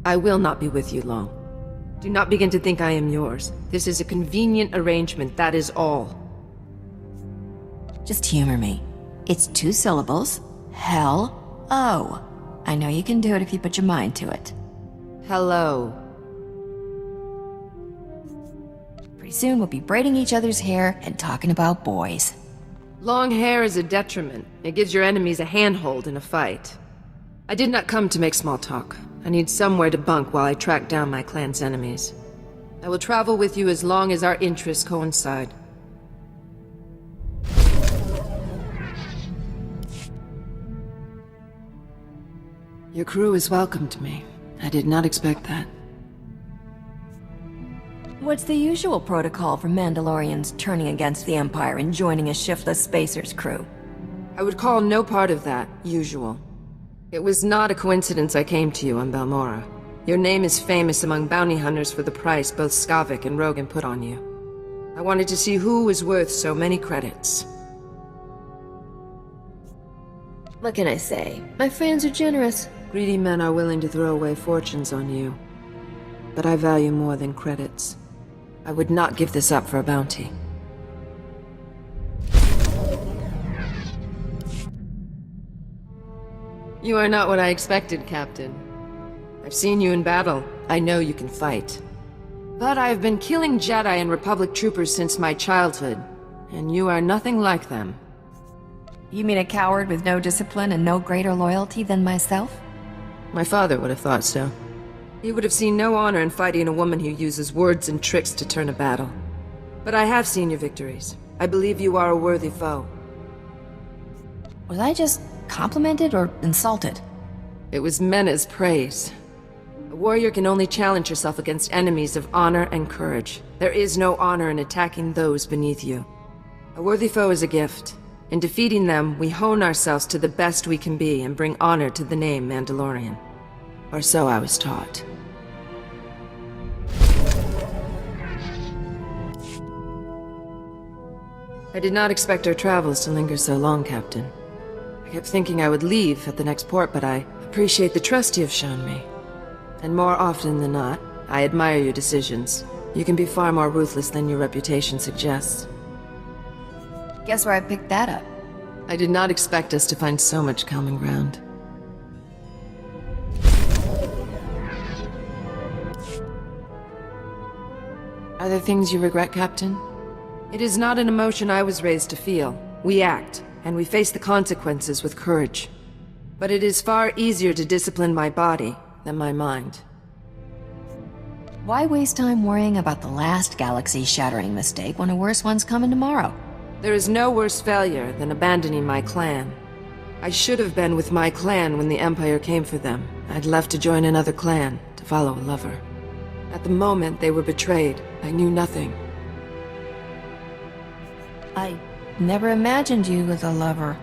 I will not be with you long. Do not begin to think I am yours. This is a convenient arrangement, that is all. Just humor me. It's 2 syllables. Hell-O. I know you can do it if you put your mind to it. Hello. Pretty soon we'll be braiding each other's hair and talking about boys. Long hair is a detriment. It gives your enemies a handhold in a fight. I did not come to make small talk. I need somewhere to bunk while I track down my clan's enemies. I will travel with you as long as our interests coincide. Your crew is welcome to me. I did not expect that. What's the usual protocol for Mandalorians turning against the Empire and joining a shiftless spacer's crew? I would call no part of that usual. It was not a coincidence I came to you on Balmorra. Your name is famous among bounty hunters for the price both Skavik and Rogan put on you. I wanted to see who was worth so many credits. What can I say? My fans are generous. Greedy men are willing to throw away fortunes on you. But I value more than credits. I would not give this up for a bounty. You are not what I expected, Captain. I've seen you in battle. I know you can fight. But I've been killing Jedi and Republic troopers since my childhood, and you are nothing like them. You mean a coward with no discipline and no greater loyalty than myself? My father would have thought so. He would have seen no honor in fighting a woman who uses words and tricks to turn a battle. But I have seen your victories. I believe you are a worthy foe. Was I just complimented or insulted? It was meant as praise. A warrior can only challenge herself against enemies of honor and courage. There is no honor in attacking those beneath you. A worthy foe is a gift. In defeating them, we hone ourselves to the best we can be and bring honor to the name Mandalorian. Or so I was taught. I did not expect our travels to linger so long, Captain. I kept thinking I would leave at the next port, but I appreciate the trust you have shown me. And more often than not, I admire your decisions. You can be far more ruthless than your reputation suggests. Guess where I picked that up? I did not expect us to find so much common ground. Are there things you regret, Captain? It is not an emotion I was raised to feel. We act, and we face the consequences with courage. But it is far easier to discipline my body than my mind. Why waste time worrying about the last galaxy-shattering mistake when a worse one's coming tomorrow? There is no worse failure than abandoning my clan. I should have been with my clan when the Empire came for them. I'd left to join another clan, to follow a lover. At the moment they were betrayed, I knew nothing. I never imagined you with a lover.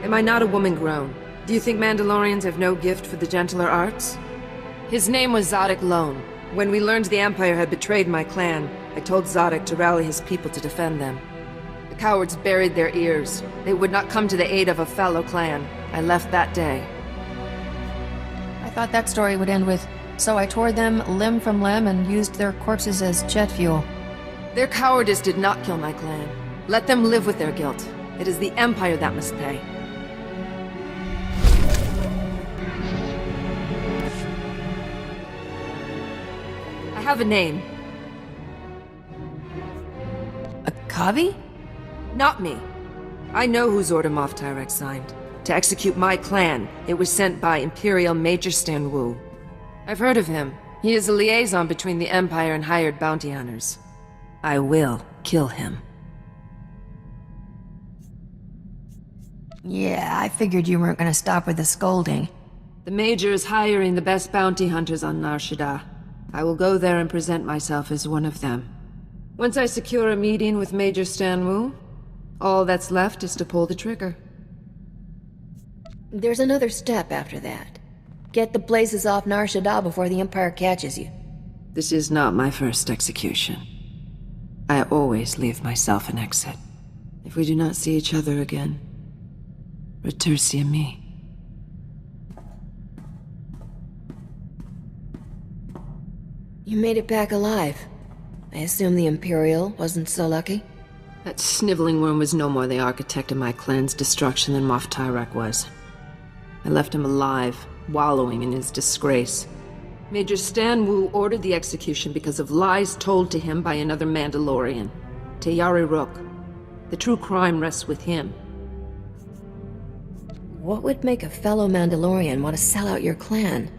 Am I not a woman grown? Do you think Mandalorians have no gift for the gentler arts? His name was Zodic Lone. When we learned the Empire had betrayed my clan, I told Zodic to rally his people to defend them. The cowards buried their ears. They would not come to the aid of a fellow clan. I left that day. I thought that story would end with, so I tore them limb from limb and used their corpses as jet fuel. Their cowardice did not kill my clan. Let them live with their guilt. It is the Empire that must pay. I have a name. Akaavi? Not me. I know who Zordamoff Tyrek signed. To execute my clan, it was sent by Imperial Major Stan Wu. I've heard of him. He is a liaison between the Empire and hired bounty hunters. I will kill him. Yeah, I figured you weren't gonna stop with the scolding. The Major is hiring the best bounty hunters on Nar Shaddaa. I will go there and present myself as one of them. Once I secure a meeting with Major Stan Wu, all that's left is to pull the trigger. There's another step after that. Get the blazes off Nar Shaddaa before the Empire catches you. This is not my first execution. I always leave myself an exit. If we do not see each other again, retursi a me. You made it back alive. I assume the Imperial wasn't so lucky? That sniveling worm was no more the architect of my clan's destruction than Moff Tyrek was. I left him alive, wallowing in his disgrace. Major Stan Wu ordered the execution because of lies told to him by another Mandalorian, Tayari Rook. The true crime rests with him. What would make a fellow Mandalorian want to sell out your clan?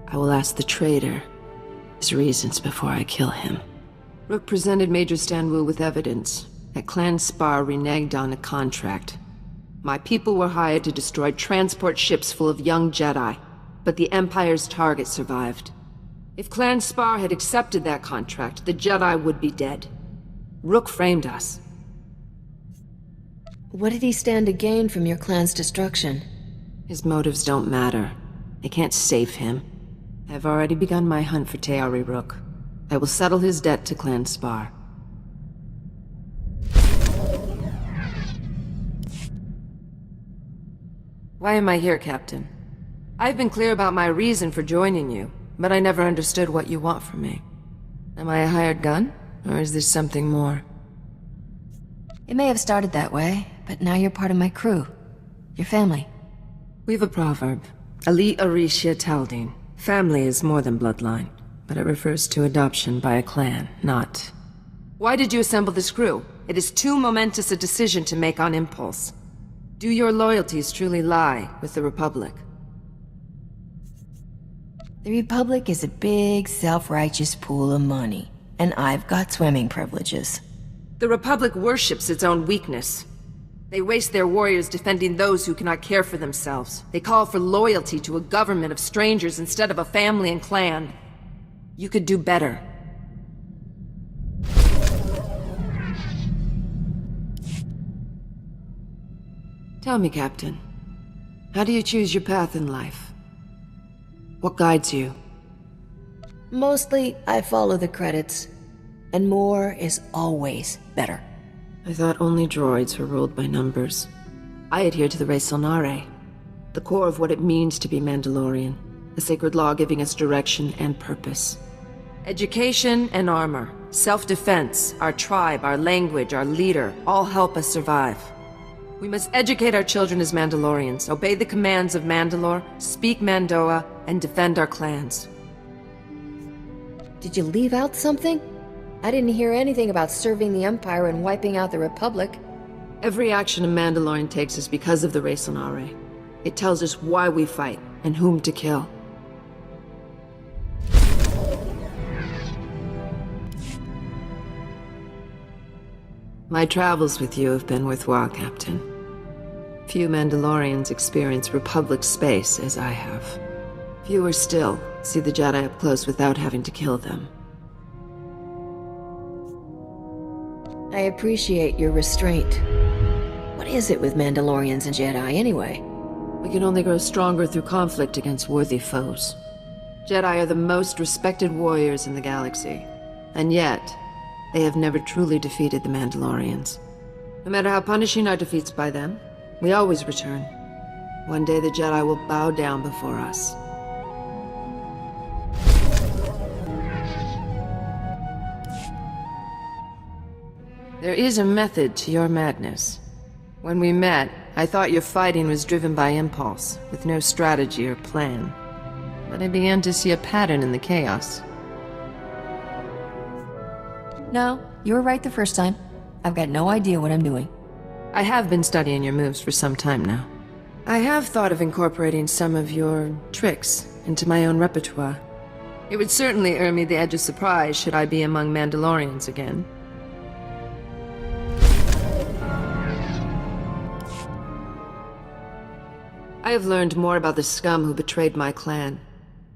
I will ask the traitor his reasons before I kill him. Rook presented Major Stan Wu with evidence that Clan Spar reneged on a contract. My people were hired to destroy transport ships full of young Jedi, but the Empire's target survived. If Clan Spar had accepted that contract, the Jedi would be dead. Rook framed us. What did he stand to gain from your clan's destruction? His motives don't matter. They can't save him. I've already begun my hunt for Tayari Rook. I will settle his debt to Clan Spar. Why am I here, Captain? I've been clear about my reason for joining you, but I never understood what you want from me. Am I a hired gun, or is there something more? It may have started that way, but now you're part of my crew. Your family. We've a proverb. Ali Arisha Taldine. Family is more than bloodline, but it refers to adoption by a clan, not... Why did you assemble this crew? It is too momentous a decision to make on impulse. Do your loyalties truly lie with the Republic? The Republic is a big, self-righteous pool of money, and I've got swimming privileges. The Republic worships its own weakness. They waste their warriors defending those who cannot care for themselves. They call for loyalty to a government of strangers instead of a family and clan. You could do better. Tell me, Captain, how do you choose your path in life? What guides you? Mostly, I follow the credits. And more is always better. I thought only droids were ruled by numbers. I adhere to the SWTOR, the core of what it means to be Mandalorian, a sacred law giving us direction and purpose. Education and armor, self-defense, our tribe, our language, our leader, all help us survive. We must educate our children as Mandalorians, obey the commands of Mandalore, speak Mandoa, and defend our clans. Did you leave out something? I didn't hear anything about serving the Empire and wiping out the Republic. Every action a Mandalorian takes is because of the SWTOR. It tells us why we fight and whom to kill. My travels with you have been worthwhile, Captain. Few Mandalorians experience Republic space as I have. Fewer still see the Jedi up close without having to kill them. I appreciate your restraint. What is it with Mandalorians and Jedi, anyway? We can only grow stronger through conflict against worthy foes. Jedi are the most respected warriors in the galaxy, and yet, they have never truly defeated the Mandalorians. No matter how punishing our defeats by them, we always return. One day the Jedi will bow down before us. There is a method to your madness. When we met, I thought your fighting was driven by impulse, with no strategy or plan. But I began to see a pattern in the chaos. No, you were right the first time. I've got no idea what I'm doing. I have been studying your moves for some time now. I have thought of incorporating some of your tricks into my own repertoire. It would certainly earn me the edge of surprise should I be among Mandalorians again. I have learned more about the scum who betrayed my clan.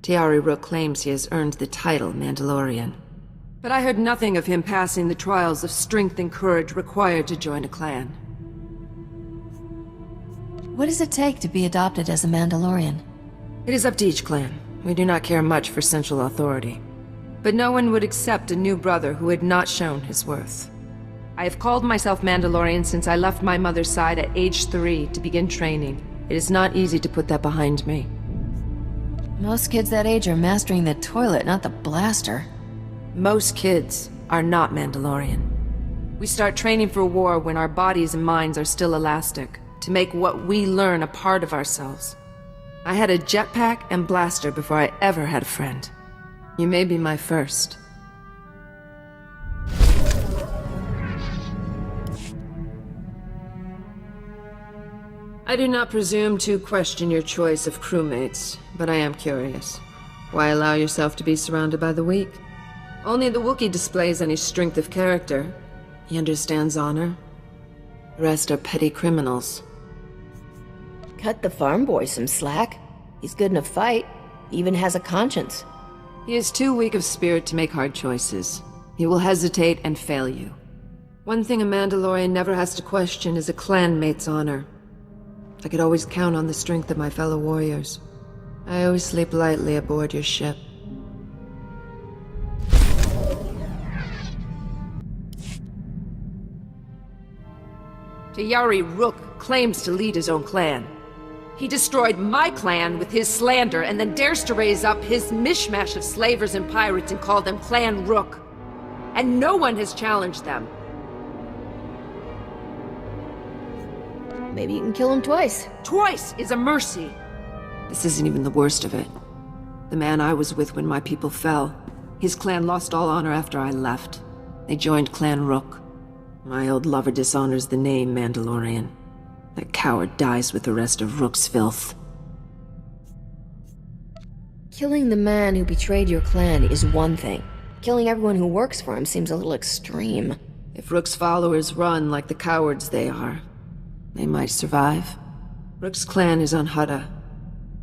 Tayari Rook claims he has earned the title Mandalorian. But I heard nothing of him passing the trials of strength and courage required to join a clan. What does it take to be adopted as a Mandalorian? It is up to each clan. We do not care much for central authority. But no one would accept a new brother who had not shown his worth. I have called myself Mandalorian since I left my mother's side at age 3 to begin training. It is not easy to put that behind me. Most kids that age are mastering the toilet, not the blaster. Most kids are not Mandalorian. We start training for war when our bodies and minds are still elastic, to make what we learn a part of ourselves. I had a jetpack and blaster before I ever had a friend. You may be my first. I do not presume to question your choice of crewmates, but I am curious. Why allow yourself to be surrounded by the weak? Only the Wookiee displays any strength of character. He understands honor. The rest are petty criminals. Cut the farm boy some slack. He's good in a fight. He even has a conscience. He is too weak of spirit to make hard choices. He will hesitate and fail you. One thing a Mandalorian never has to question is a clanmate's honor. I could always count on the strength of my fellow warriors. I always sleep lightly aboard your ship. Tayari Rook claims to lead his own clan. He destroyed my clan with his slander and then dares to raise up his mishmash of slavers and pirates and call them Clan Rook. And no one has challenged them. Maybe you can kill him twice. Twice is a mercy. This isn't even the worst of it. The man I was with when my people fell, his clan lost all honor after I left. They joined Clan Rook. My old lover dishonors the name Mandalorian. That coward dies with the rest of Rook's filth. Killing the man who betrayed your clan is one thing. Killing everyone who works for him seems a little extreme. If Rook's followers run like the cowards they are, they might survive. Rook's clan is on Hutta,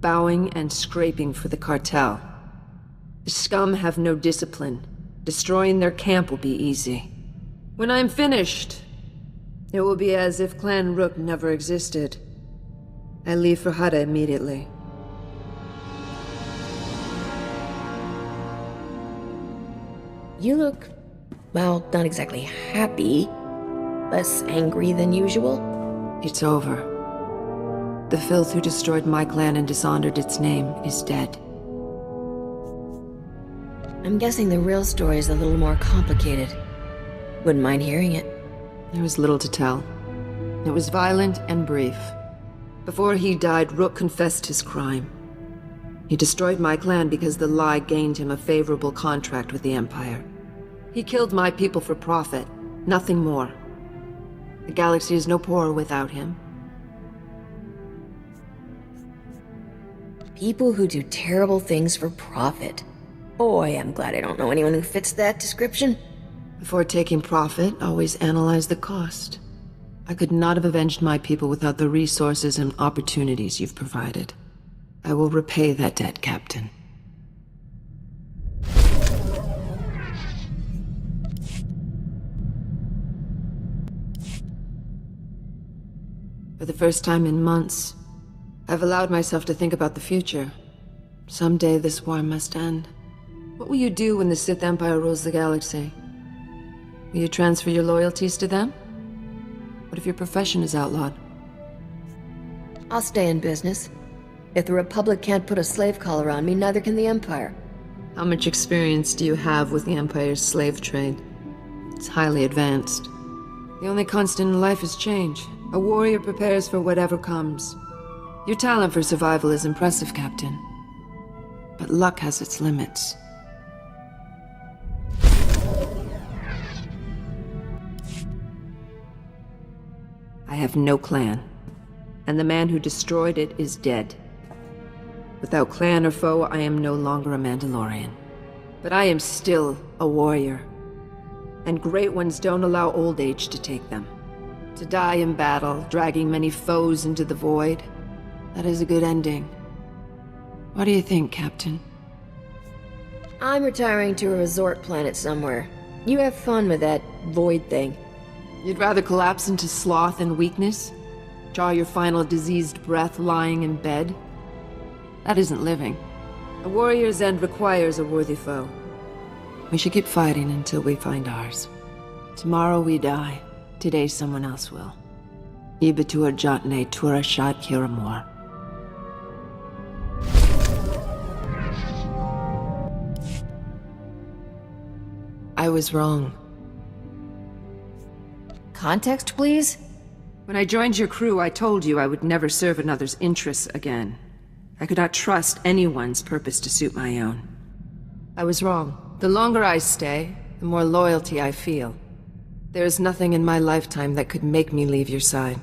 bowing and scraping for the cartel. The scum have no discipline. Destroying their camp will be easy. When I'm finished, it will be as if Clan Rook never existed. I leave for Hutta immediately. You look, well, not exactly happy. Less angry than usual. It's over. The filth who destroyed my clan and dishonored its name is dead. I'm guessing the real story is a little more complicated. Wouldn't mind hearing it. There was little to tell. It was violent and brief. Before he died, Rook confessed his crime. He destroyed my clan because the lie gained him a favorable contract with the Empire. He killed my people for profit, nothing more. The galaxy is no poorer without him. People who do terrible things for profit. Boy, I'm glad I don't know anyone who fits that description. Before taking profit, always analyze the cost. I could not have avenged my people without the resources and opportunities you've provided. I will repay that debt, Captain. For the first time in months, I've allowed myself to think about the future. Someday this war must end. What will you do when the Sith Empire rules the galaxy? Will you transfer your loyalties to them? What if your profession is outlawed? I'll stay in business. If the Republic can't put a slave collar on me, neither can the Empire. How much experience do you have with the Empire's slave trade? It's highly advanced. The only constant in life is change. A warrior prepares for whatever comes. Your talent for survival is impressive, Captain. But luck has its limits. I have no clan, and the man who destroyed it is dead. Without clan or foe, I am no longer a Mandalorian. But I am still a warrior. And great ones don't allow old age to take them. To die in battle, dragging many foes into the void, that is a good ending. What do you think, Captain? I'm retiring to a resort planet somewhere. You have fun with that void thing. You'd rather collapse into sloth and weakness? Draw your final diseased breath lying in bed? That isn't living. A warrior's end requires a worthy foe. We should keep fighting until we find ours. Tomorrow we die. Today someone else will. Ibatur Jotne Tura Shat Kiramor. I was wrong. Context, please? When I joined your crew, I told you I would never serve another's interests again. I could not trust anyone's purpose to suit my own. I was wrong. The longer I stay, the more loyalty I feel. There is nothing in my lifetime that could make me leave your side.